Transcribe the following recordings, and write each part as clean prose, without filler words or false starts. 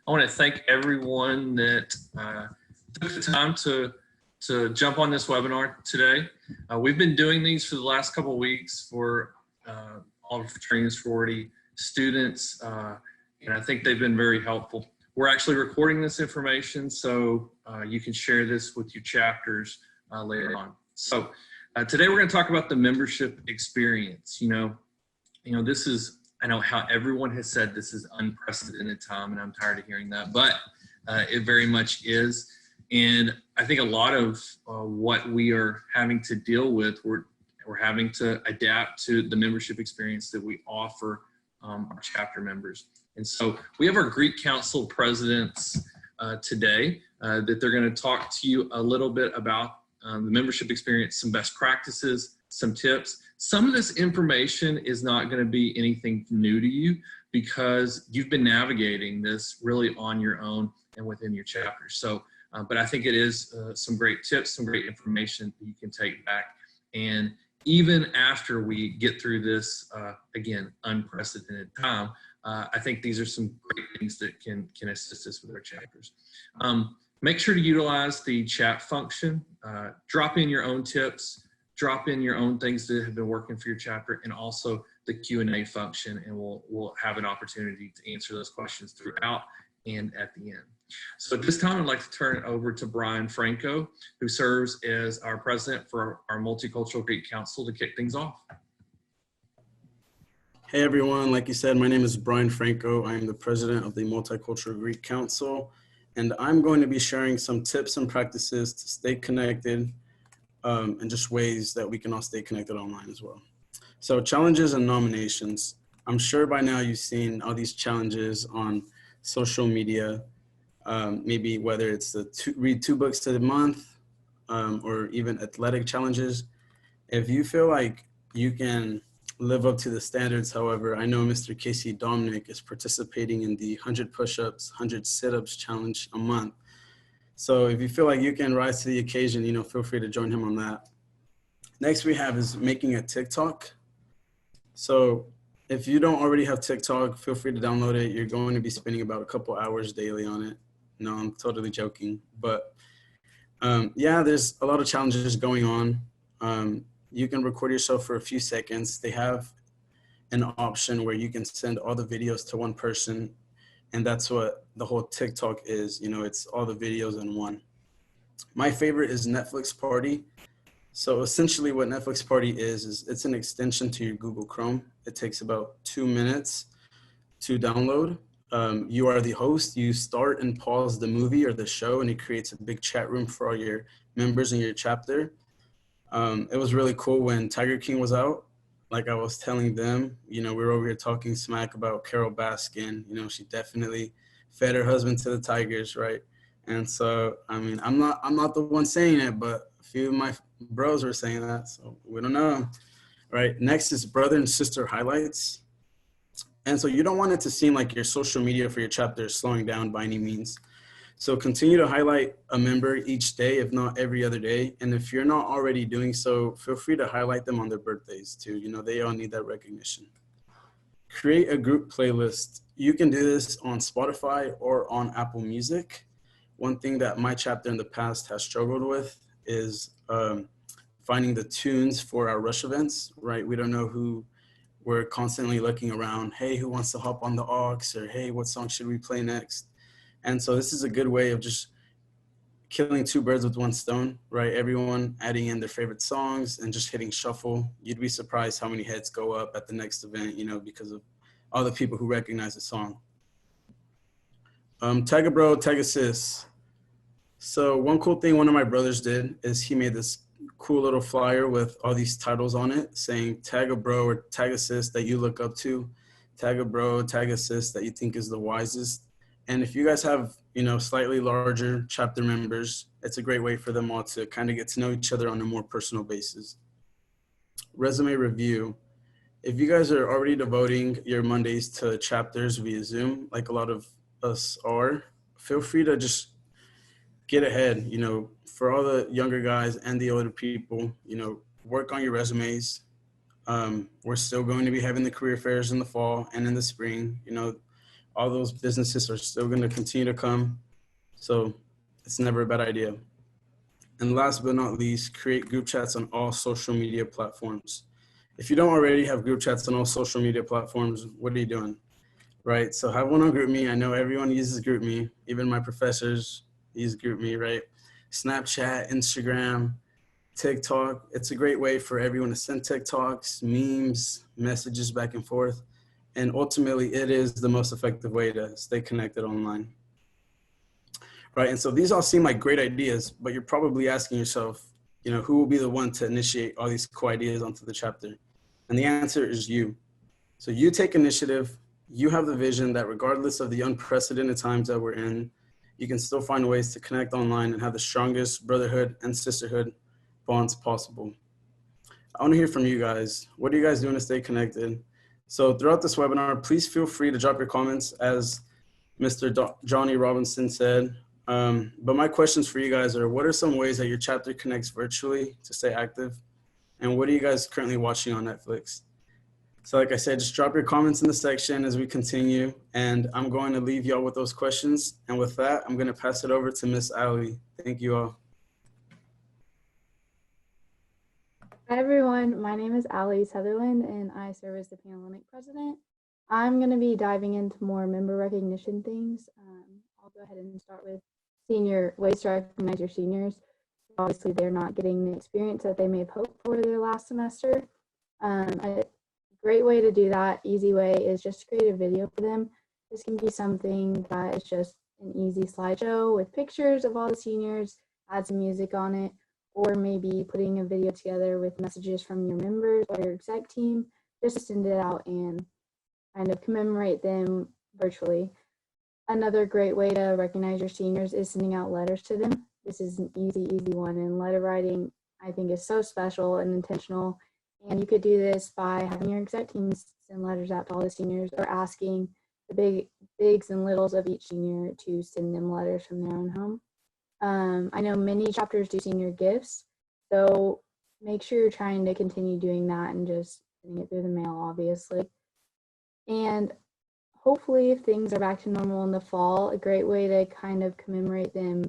I want to thank everyone that took the time to jump on this webinar today. We've been doing these for the last couple of weeks for all of fraternity and sorority students, and I think they've been very helpful. We're actually recording this information, so you can share this with your chapters later on. So today we're going to talk about the membership experience. You know, this is, I know how everyone has said this is unprecedented time, and I'm tired of hearing that, but it very much is. And I think a lot of what we are having to deal with, we're having to adapt to the membership experience that we offer our chapter members. And so we have our Greek Council presidents today that they're going to talk to you a little bit about the membership experience, some best practices, some tips. Some of this information is not going to be anything new to you because you've been navigating this really on your own and within your chapter. So, but I think it is some great tips, some great information that you can take back. And even after we get through this, again, unprecedented time, I think these are some great things that can assist us with our chapters. Make sure to utilize the chat function. Drop in your own tips, drop in your own things that have been working for your chapter, and also the Q&A function, and we'll have an opportunity to answer those questions throughout and at the end. So at this time, I'd like to turn it over to Brian Franco, who serves as our president for our Multicultural Greek Council, to kick things off. Hey everyone, like you said, my name is Brian Franco. I am the president of the Multicultural Greek Council, and I'm going to be sharing some tips and practices to stay connected and just ways that we can all stay connected online as well. So challenges and nominations. I'm sure by now you've seen all these challenges on social media, maybe whether it's the read 2 books a month or even athletic challenges. If you feel like you can live up to the standards, however, I know Mr. Casey Dominic is participating in the 100 push-ups, 100 sit-ups challenge a month. So if you feel like you can rise to the occasion, feel free to join him on that. Next we have is making a TikTok. So if you don't already have TikTok, feel free to download it. You're going to be spending about a couple hours daily on it. No, I'm totally joking. But yeah, there's a lot of challenges going on. You can record yourself for a few seconds. They have an option where you can send all the videos to one person. And that's what the whole TikTok is. It's all the videos in one. My favorite is Netflix Party. So essentially what Netflix Party is it's an extension to your Google Chrome. It takes about 2 minutes to download. You are the host. You start and pause the movie or the show, and it creates a big chat room for all your members in your chapter. It was really cool when Tiger King was out. Like I was telling them, we were over here talking smack about Carol Baskin. She definitely fed her husband to the Tigers, right? And so, I mean, I'm not the one saying it, but a few of my bros were saying that, so we don't know, right? Next is brother and sister highlights. And so you don't want it to seem like your social media for your chapter is slowing down by any means. So continue to highlight a member each day, if not every other day. And if you're not already doing so, feel free to highlight them on their birthdays too. They all need that recognition. Create a group playlist. You can do this on Spotify or on Apple Music. One thing that my chapter in the past has struggled with is finding the tunes for our rush events, right? We don't know who. We're constantly looking around. Hey, who wants to hop on the aux? Or hey, what song should we play next? And so this is a good way of just killing 2 birds with 1 stone, right? Everyone adding in their favorite songs and just hitting shuffle. You'd be surprised how many heads go up at the next event, because of all the people who recognize the song. Tag a bro, tag a sis. So one cool thing one of my brothers did is he made this cool little flyer with all these titles on it saying tag a bro or tag a sis that you look up to, tag a bro, tag a sis that you think is the wisest. And if you guys have, slightly larger chapter members, it's a great way for them all to kind of get to know each other on a more personal basis. Resume review. If you guys are already devoting your Mondays to chapters via Zoom, like a lot of us are, feel free to just get ahead, for all the younger guys and the older people, work on your resumes. We're still going to be having the career fairs in the fall and in the spring. all those businesses are still going to continue to come. So it's never a bad idea. And last but not least, create group chats on all social media platforms. If you don't already have group chats on all social media platforms, what are you doing? Right? So have one on GroupMe. I know everyone uses GroupMe, even my professors use GroupMe, right? Snapchat, Instagram, TikTok. It's a great way for everyone to send TikToks, memes, messages back and forth. And ultimately, it is the most effective way to stay connected online. Right. And so these all seem like great ideas, but you're probably asking yourself, who will be the one to initiate all these cool ideas onto the chapter? And the answer is you. So you take initiative. You have the vision that regardless of the unprecedented times that we're in, you can still find ways to connect online and have the strongest brotherhood and sisterhood bonds possible. I want to hear from you guys. What are you guys doing to stay connected? So throughout this webinar, please feel free to drop your comments, as Mr. Johnny Robinson said. But my questions for you guys are, what are some ways that your chapter connects virtually to stay active? And what are you guys currently watching on Netflix? So like I said, just drop your comments in the section as we continue. And I'm going to leave y'all with those questions. And with that, I'm going to pass it over to Miss Ali. Thank you all. Hi everyone, my name is Ali Sutherland and I serve as the Panhellenic president. I'm going to be diving into more member recognition things. I'll go ahead and start with ways to recognize your seniors. Obviously, they're not getting the experience that they may have hoped for their last semester. A great way to do that, easy way, is just to create a video for them. This can be something that is just an easy slideshow with pictures of all the seniors, add some music on it, or maybe putting a video together with messages from your members or your exec team, just to send it out and kind of commemorate them virtually. Another great way to recognize your seniors is sending out letters to them. This is an easy one, and letter writing, I think, is so special and intentional. And you could do this by having your exec teams send letters out to all the seniors, or asking the bigs and littles of each senior to send them letters from their own home. I know many chapters do senior gifts, so make sure you're trying to continue doing that and just sending it through the mail, obviously. And hopefully, if things are back to normal in the fall, a great way to kind of commemorate them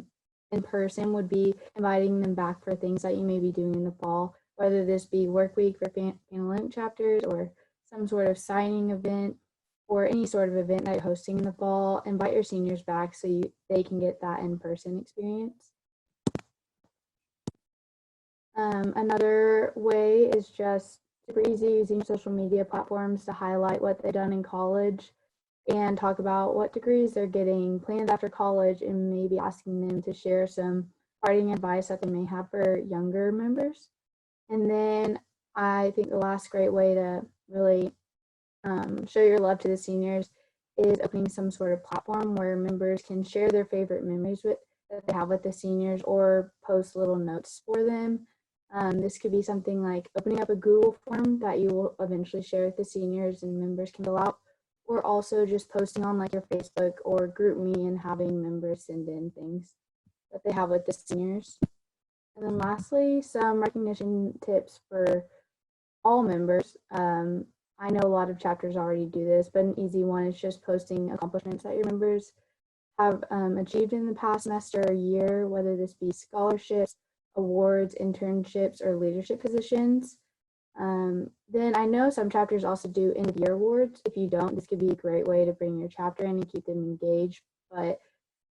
in person would be inviting them back for things that you may be doing in the fall, whether this be work week for Panhellenic chapters or some sort of signing event or any sort of event that you're hosting in the fall. Invite your seniors back so they can get that in-person experience. Another way is just super easy, using social media platforms to highlight what they've done in college and talk about what degrees they're getting planned after college, and maybe asking them to share some parting advice that they may have for younger members. And then I think the last great way to really show your love to the seniors is opening some sort of platform where members can share their favorite memories that they have with the seniors, or post little notes for them. This could be something like opening up a Google form that you will eventually share with the seniors and members can fill out, or also just posting on like your Facebook or GroupMe and having members send in things that they have with the seniors. And then lastly, some recognition tips for all members. I know a lot of chapters already do this, but an easy one is just posting accomplishments that your members have achieved in the past semester or year, whether this be scholarships, awards, internships, or leadership positions. Then I know some chapters also do end of year awards. If you don't, this could be a great way to bring your chapter in and keep them engaged, but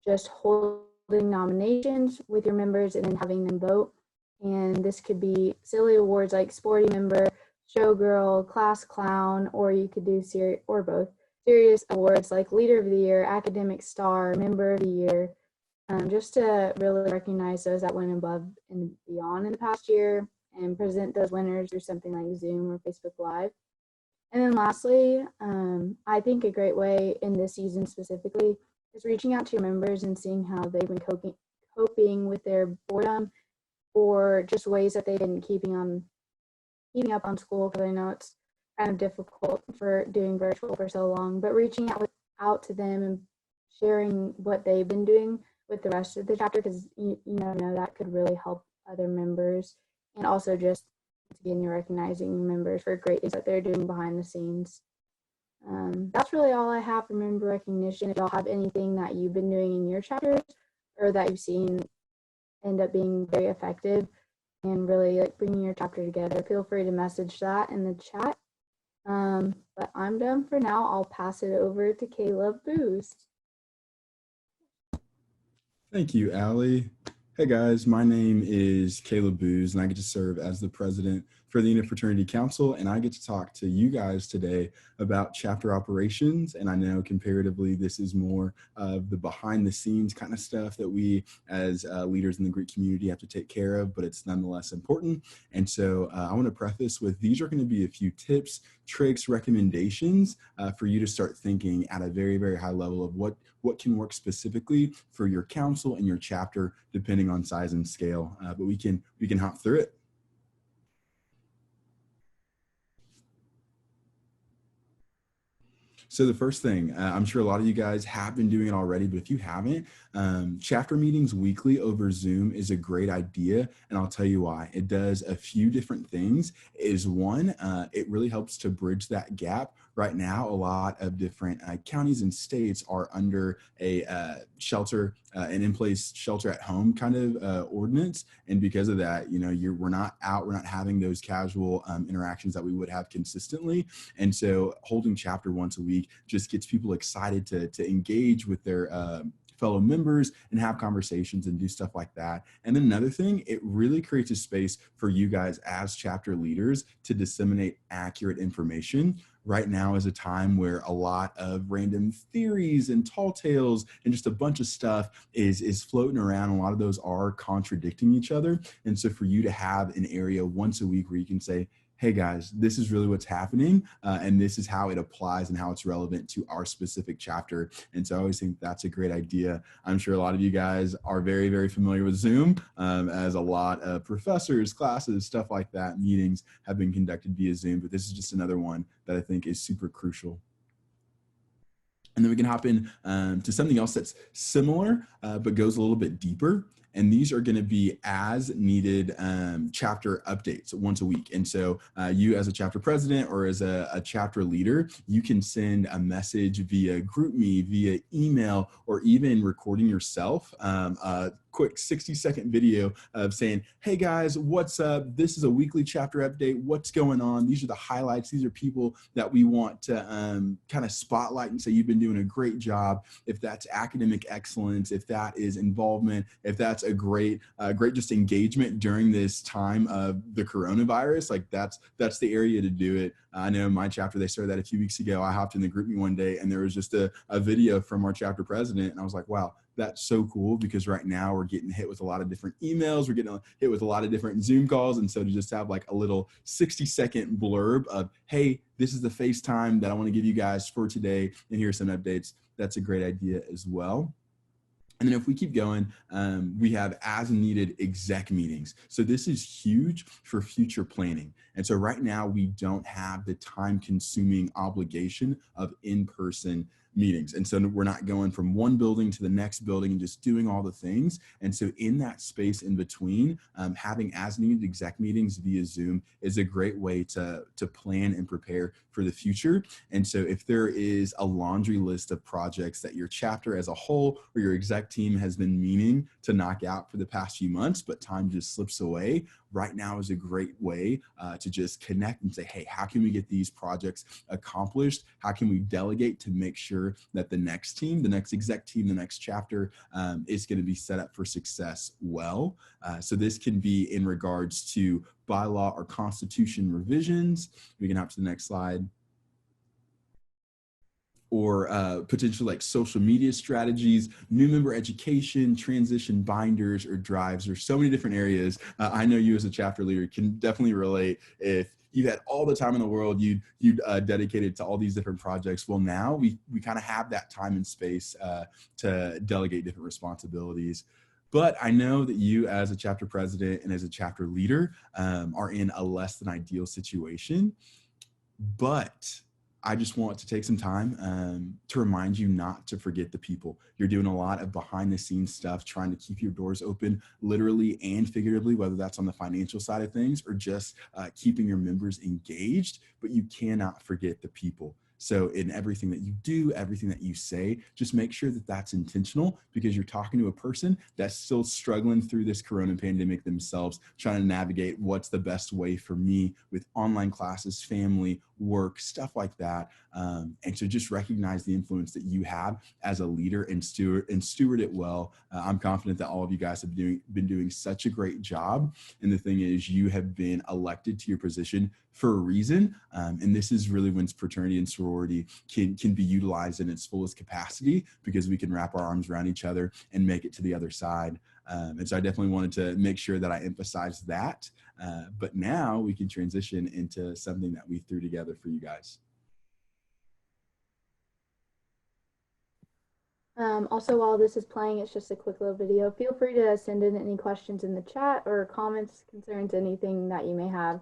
just holding nominations with your members and then having them vote. And this could be silly awards like sporty member, showgirl, class clown, or you could do both serious awards like leader of the year, academic star, member of the year, just to really recognize those that went above and beyond in the past year and present those winners through something like Zoom or Facebook Live. And then lastly, I think a great way in this season specifically is reaching out to your members and seeing how they've been coping with their boredom, or just ways that they've been keeping up on school, because I know it's kind of difficult for doing virtual for so long, but reaching out to them and sharing what they've been doing with the rest of the chapter, because you know that could really help other members. And also just, again, you're recognizing members for great things that they're doing behind the scenes. That's really all I have for member recognition. If y'all have anything that you've been doing in your chapters or that you've seen end up being very effective and really like bringing your chapter together, feel free to message that in the chat. But I'm done for now. I'll pass it over to Caleb Booz. Thank you, Allie. Hey guys, my name is Caleb Booz, and I get to serve as the president for the Unit Fraternity Council, and I get to talk to you guys today about chapter operations. And I know comparatively, this is more of the behind the scenes kind of stuff that we as leaders in the Greek community have to take care of, but it's nonetheless important. And so I want to preface with, these are going to be a few tips, tricks, recommendations for you to start thinking at a very, very high level of what can work specifically for your council and your chapter, depending on size and scale. But we can hop through it. So the first thing, I'm sure a lot of you guys have been doing it already, but if you haven't, chapter meetings weekly over Zoom is a great idea. And I'll tell you why. It does a few different things. Is one, it really helps to bridge that gap. Right now, a lot of different counties and states are under a shelter, an in-place shelter at home kind of ordinance. And because of that, you know, we're not out, we're not having those casual interactions that we would have consistently. And so holding chapter once a week just gets people excited to engage with their fellow members and have conversations and do stuff like that. And then another thing, it really creates a space for you guys as chapter leaders to disseminate accurate information. Right now is a time where a lot of random theories and tall tales and just a bunch of stuff is floating around. A lot of those are contradicting each other. And so for you to have an area once a week where you can say, hey guys, this is really what's happening, and this is how it applies and how it's relevant to our specific chapter. And so I always think that's a great idea. I'm sure a lot of you guys are very, very familiar with Zoom, as a lot of professors, classes, stuff like that, meetings have been conducted via Zoom, but this is just another one that I think is super crucial. And then we can hop in to something else that's similar, but goes a little bit deeper. And these are going to be as needed chapter updates once a week. And so you as a chapter president or as a chapter leader, you can send a message via GroupMe, via email, or even recording yourself, a quick 60-second video of saying, hey guys, what's up? This is a weekly chapter update. What's going on? These are the highlights. These are people that we want to kind of spotlight and say, you've been doing a great job. If that's academic excellence, if that is involvement, if that's a great just engagement during this time of the coronavirus, like that's the area to do it. I know in my chapter, they started that a few weeks ago. I hopped in the GroupMe one day and there was just a video from our chapter president. And I was like, wow, that's so cool, because right now we're getting hit with a lot of different emails. We're getting hit with a lot of different Zoom calls. And so to just have like a little 60-second blurb of, hey, this is the FaceTime that I want to give you guys for today, and here's some updates. That's a great idea as well. And then if we keep going, we have as needed exec meetings. So this is huge for future planning. And so right now we don't have the time consuming obligation of in-person meetings. And so we're not going from one building to the next building and just doing all the things. And so in that space in between, having as needed exec meetings via Zoom is a great way to plan and prepare for the future. And so if there is a laundry list of projects that your chapter as a whole or your exec team has been meaning to knock out for the past few months, but time just slips away, right now is a great way to just connect and say, hey, how can we get these projects accomplished? How can we delegate to make sure that the next team, the next exec team, the next chapter is going to be set up for success well? So this can be in regards to bylaw or constitution revisions. We can hop to the next slide. Or potential like social media strategies, new member education, transition binders or drives. There's so many different areas. I know you as a chapter leader can definitely relate. If you had all the time in the world, you'd dedicated to all these different projects. Well, now we kind of have that time and space to delegate different responsibilities. But I know that you as a chapter president and as a chapter leader are in a less than ideal situation. But I just want to take some time to remind you not to forget the people. You're doing a lot of behind the scenes stuff, trying to keep your doors open, literally and figuratively, whether that's on the financial side of things or just keeping your members engaged, but you cannot forget the people. So in everything that you do, everything that you say, just make sure that that's intentional, because you're talking to a person that's still struggling through this corona pandemic themselves, trying to navigate what's the best way for me with online classes, family, work, stuff like that. And so just recognize the influence that you have as a leader and steward it well. I'm confident that all of you guys have been doing such a great job. And the thing is, you have been elected to your position for a reason. And this is really when fraternity and sorority can be utilized in its fullest capacity, because we can wrap our arms around each other and make it to the other side. And so I definitely wanted to make sure that I emphasize that. But now we can transition into something that we threw together for you guys. Also, while this is playing, it's just a quick little video. Feel free to send in any questions in the chat or comments, concerns, anything that you may have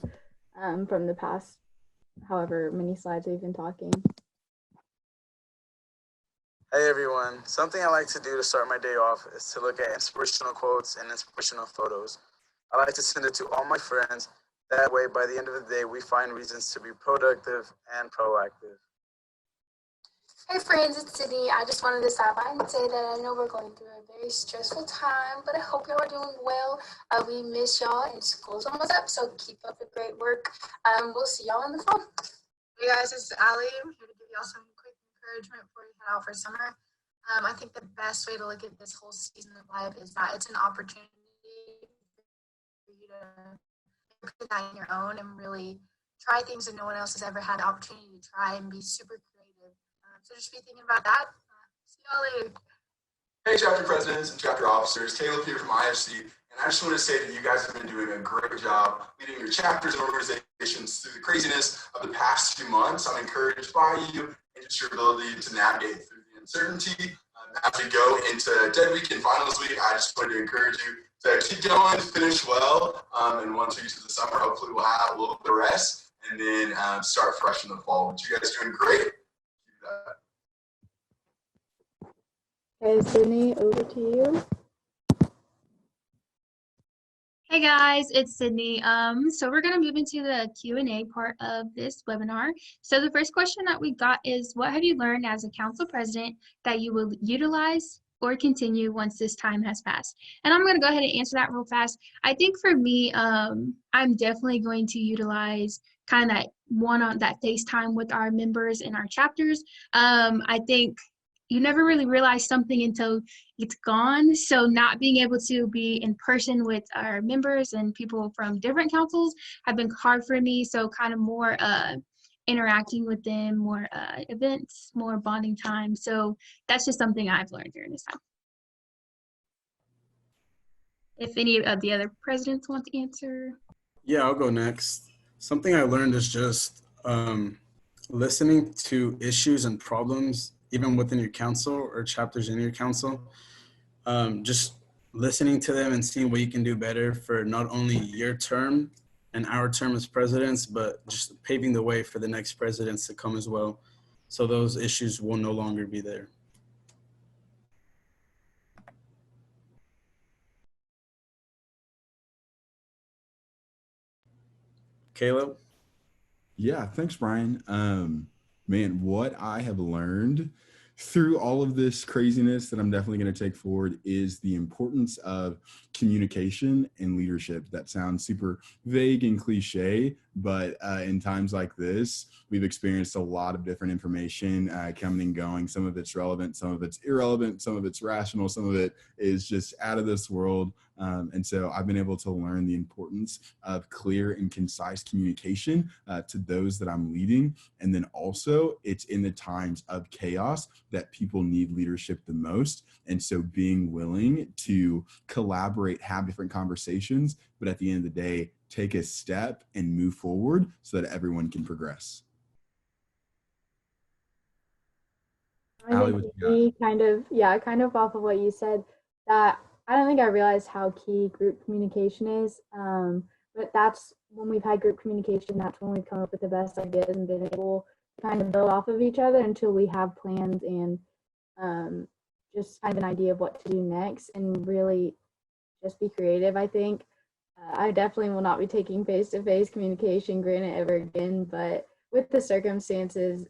from the past, however many slides we've been talking. Hey everyone, something I like to do to start my day off is to look at inspirational quotes and inspirational photos. I like to send it to all my friends. That way, by the end of the day, we find reasons to be productive and proactive. Hey friends, it's Sydney. I just wanted to stop by and say that I know we're going through a very stressful time, but I hope y'all are doing well. We miss y'all and school's almost up, so keep up the great work. We'll see y'all on the phone. Hey guys, it's Ali. I'm here to give y'all some quick encouragement before you head out for summer. I think the best way to look at this whole season of life is that it's an opportunity for you to put that in your own and really try things that no one else has ever had the opportunity to try and be super creative. So just be thinking about that. See y'all later. Hey, chapter presidents and chapter officers, Caleb here from IFC, and I just want to say that you guys have been doing a great job leading your chapters and organizations through the craziness of the past 2 months. I'm encouraged by you and just your ability to navigate through the uncertainty. As we go into Dead Week and Finals Week, I just wanted to encourage you to keep going, finish well, and once we get to the summer, hopefully we'll have a little bit of rest and then start fresh in the fall. But you guys are doing great. Keep that. Okay, Sydney, over to you. Hey guys, it's Sydney. So we're going to move into the Q&A part of this webinar. So the first question that we got is, what have you learned as a council president that you will utilize or continue once this time has passed? And I'm going to go ahead and answer that real fast. I think for me, I'm definitely going to utilize kind of that FaceTime with our members in our chapters. I think you never really realize something until it's gone. So not being able to be in person with our members and people from different councils have been hard for me. So kind of more interacting with them, more events, more bonding time. So that's just something I've learned during this time. If any of the other presidents want to answer. Yeah, I'll go next. Something I learned is just listening to issues and problems, even within your council or chapters in your council. Just listening to them and seeing what you can do better for not only your term and our term as presidents, but just paving the way for the next presidents to come as well. So those issues will no longer be there. Caleb? Yeah, thanks, Brian. Man, what I have learned through all of this craziness that I'm definitely going to take forward is the importance of communication and leadership. That sounds super vague and cliche, but in times like this, we've experienced a lot of different information coming and going. Some of it's relevant, some of it's irrelevant, some of it's rational, some of it is just out of this world. And so I've been able to learn the importance of clear and concise communication to those that I'm leading. And then also it's in the times of chaos that people need leadership the most. And so being willing to collaborate, have different conversations, but at the end of the day, take a step and move forward so that everyone can progress. I think kind of off of what you said, that I don't think I realized how key group communication is. But that's when we've had group communication, that's when we've come up with the best ideas and been able to kind of build off of each other until we have plans and just kind of an idea of what to do next and really just be creative, I think. I definitely will not be taking face-to-face communication, granted, ever again, but with the circumstances,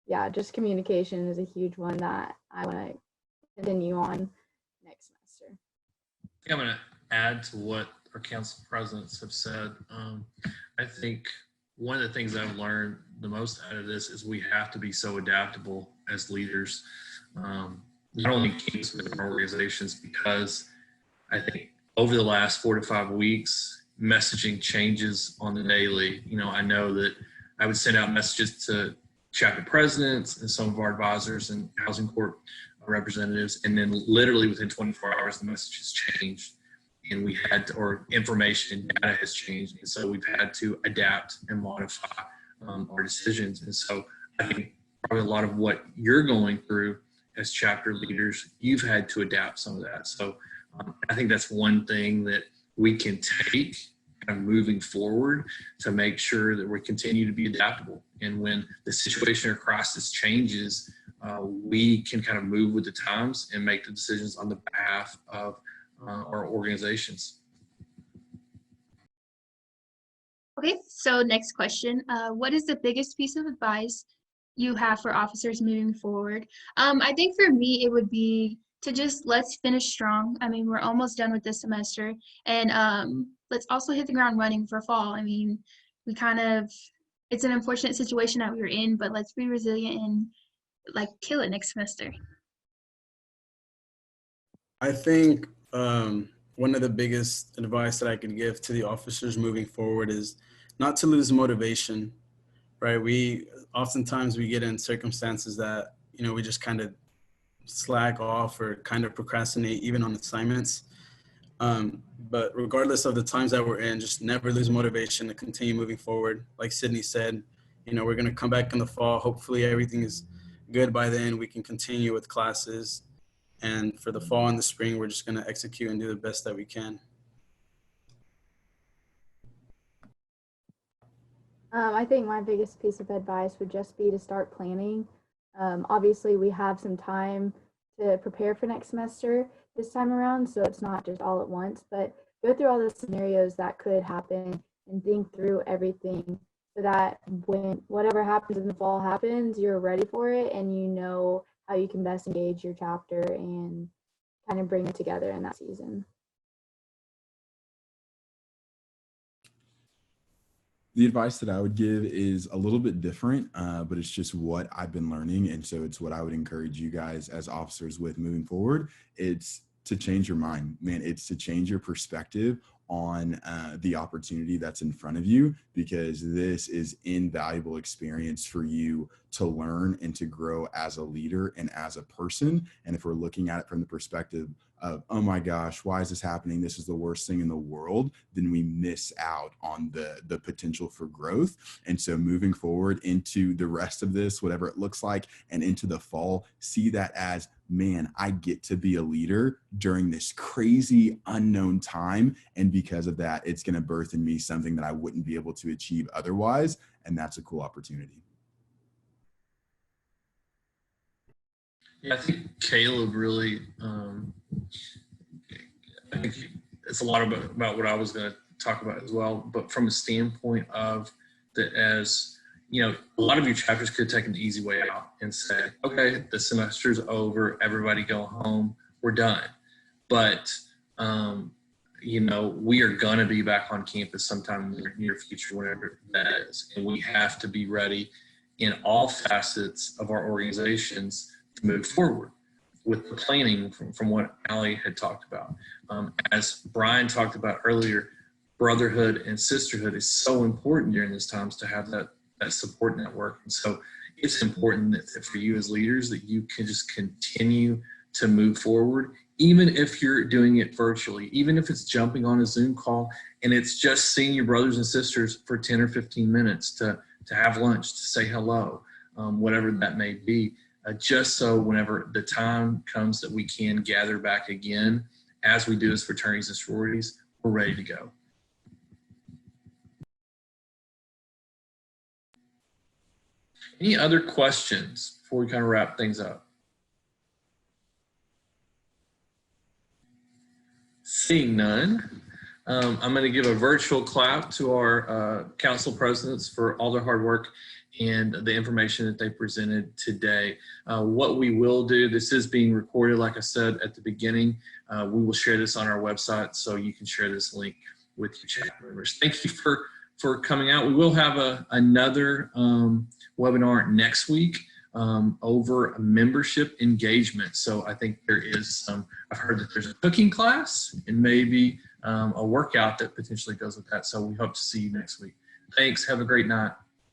yeah, just communication is a huge one that I want to continue on next semester. I'm going to add to what our council presidents have said. I think one of the things I've learned the most out of this is we have to be so adaptable as leaders, not only campus but in our organizations, because I think over the last 4 to 5 weeks, messaging changes on the daily. You know, I know that I would send out messages to chapter presidents and some of our advisors and housing court representatives, and then literally within 24 hours, the message has changed, and we had to, or information and data has changed, and so we've had to adapt and modify our decisions. And so I think probably a lot of what you're going through as chapter leaders, you've had to adapt some of that. So I think that's one thing that we can take kind of moving forward to make sure that we continue to be adaptable. And when the situation or crisis changes, we can kind of move with the times and make the decisions on the behalf of our organizations. Okay, so next question. What is the biggest piece of advice you have for officers moving forward? I think for me, it would be to just let's finish strong. I mean, we're almost done with this semester, and let's also hit the ground running for fall. I mean, it's an unfortunate situation that we were in, but let's be resilient and like kill it next semester. I think one of the biggest advice that I could give to the officers moving forward is not to lose motivation, right? Oftentimes we get in circumstances that, you know, we just kind of slack off or kind of procrastinate even on assignments. But regardless of the times that we're in, just never lose motivation to continue moving forward. Like Sydney said, you know, we're going to come back in the fall. Hopefully everything is good by then. We can continue with classes. And for the fall and the spring, we're just going to execute and do the best that we can. I think my biggest piece of advice would just be to start planning. Obviously, we have some time to prepare for next semester this time around, so it's not just all at once, but go through all the scenarios that could happen and think through everything so that when whatever happens in the fall happens, you're ready for it and you know how you can best engage your chapter and kind of bring it together in that season. The advice that I would give is a little bit different, but it's just what I've been learning. And so it's what I would encourage you guys as officers with moving forward. It's to change your mind, man. It's to change your perspective on the opportunity that's in front of you, because this is invaluable experience for you to learn and to grow as a leader and as a person. And if we're looking at it from the perspective of, oh my gosh, why is this happening? This is the worst thing in the world, then we miss out on the potential for growth. And so moving forward into the rest of this, whatever it looks like, and into the fall, see that as, man, I get to be a leader during this crazy unknown time. And because of that, it's going to birth in me something that I wouldn't be able to achieve otherwise. And that's a cool opportunity. Yeah, I think Caleb really, I think it's a lot about what I was going to talk about as well, but from a standpoint of that, as you know, a lot of your chapters could take an easy way out and say, okay, the semester's over, everybody go home, we're done. But, you know, we are going to be back on campus sometime in the near future, whenever that is. And we have to be ready in all facets of our organizations to move forward with the planning from what Allie had talked about. As Brian talked about earlier, brotherhood and sisterhood is so important during this times to have that support network. And so it's important that for you as leaders that you can just continue to move forward, even if you're doing it virtually, even if it's jumping on a Zoom call and it's just seeing your brothers and sisters for 10 or 15 minutes to have lunch, to say hello, whatever that may be, just so whenever the time comes that we can gather back again, as we do as fraternities and sororities, we're ready to go. Any other questions before we kind of wrap things up? Seeing none, I'm going to give a virtual clap to our council presidents for all their hard work and the information that they presented today. What we will do, this is being recorded, like I said at the beginning. We will share this on our website, so you can share this link with your chapter members. Thank you for coming out. We will have another webinar next week over membership engagement. So I think there is some, I've heard that there's a cooking class and maybe a workout that potentially goes with that. So we hope to see you next week. Thanks. Have a great night.